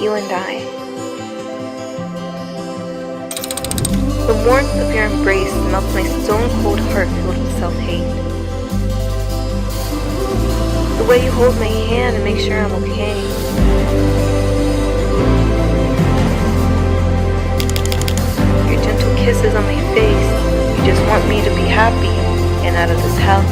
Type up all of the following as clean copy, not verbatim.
you and I. The warmth of your embrace melts my stone-cold heart filled with self-hate. The way you hold my hand and make sure I'm okay. Your gentle kisses on my face, you just want me to be happy and out of this hell.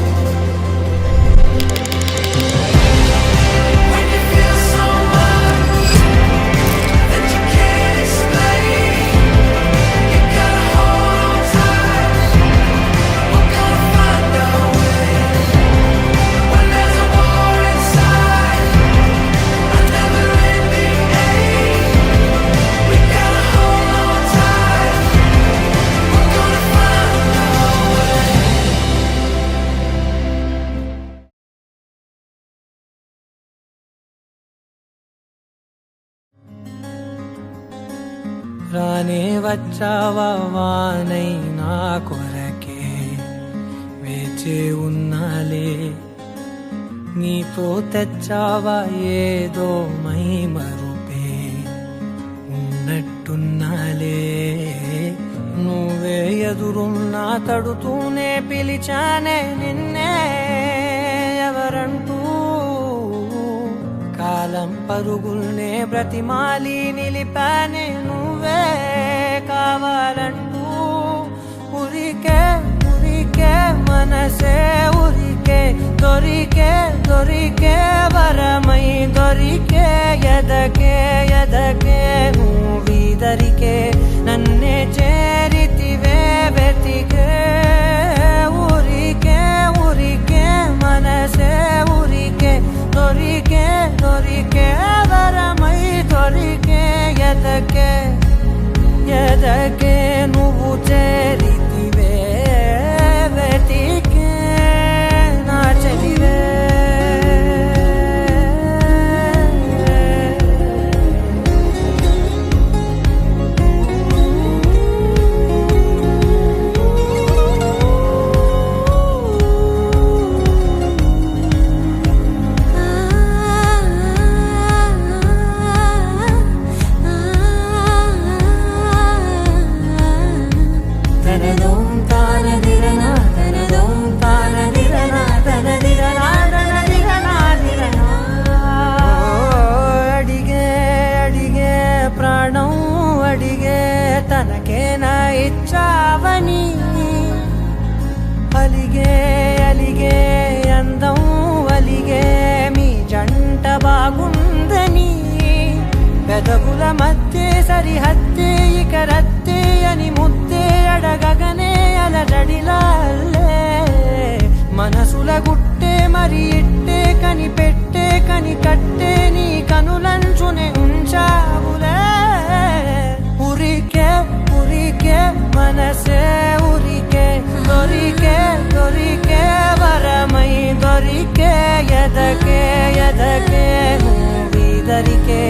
రానే వచ్చావా వానై నా కొరకే వేచే ఉన్నాలే నీతో తెచ్చావా ఏదో my మరుపే ఉన్నట్టున్నాలే నువ్వే ఎదురున్నా తడుతూనే పిలిచానే నిన్నే ఎవరంటూ కాలం పరుగుల్నే బ్రతిమాలి నిలిపానే నువ్వే కావాలంటూ ఉరికే ఉరికే మనసే ఉరికే దొరికే దొరికే వరమై దొరికే ఎదకే ఎదకే నువ్విదరికే నన్నే చేరితివే వెతికే ఉరికే ఉరికే మనసే ఉరికే దొరికే దొరికే వరమై దొరికే ఎదకే ఎదకే నువ్వు చేరితివే వెతికే నా చెలివే తనకేనా ఇచ్చావని అలిగే అలిగే అందం అలిగే మీ జంట బాగుందని పెదవుల మధ్య సరిహద్దే ఇక రద్దే అని ముద్దే అడగగనే అలజడిలాల్లే మనసుల గుట్టే మరి ఇట్టే కనిపెట్టే కని కట్టే నీ కనులంచునే ఉంచావులే ఉరికే ఉరికే మనసే ఉరికే దొరికే దొరికే వరమై దొరికే ఎదకే ఎదకే నువ్విదరికే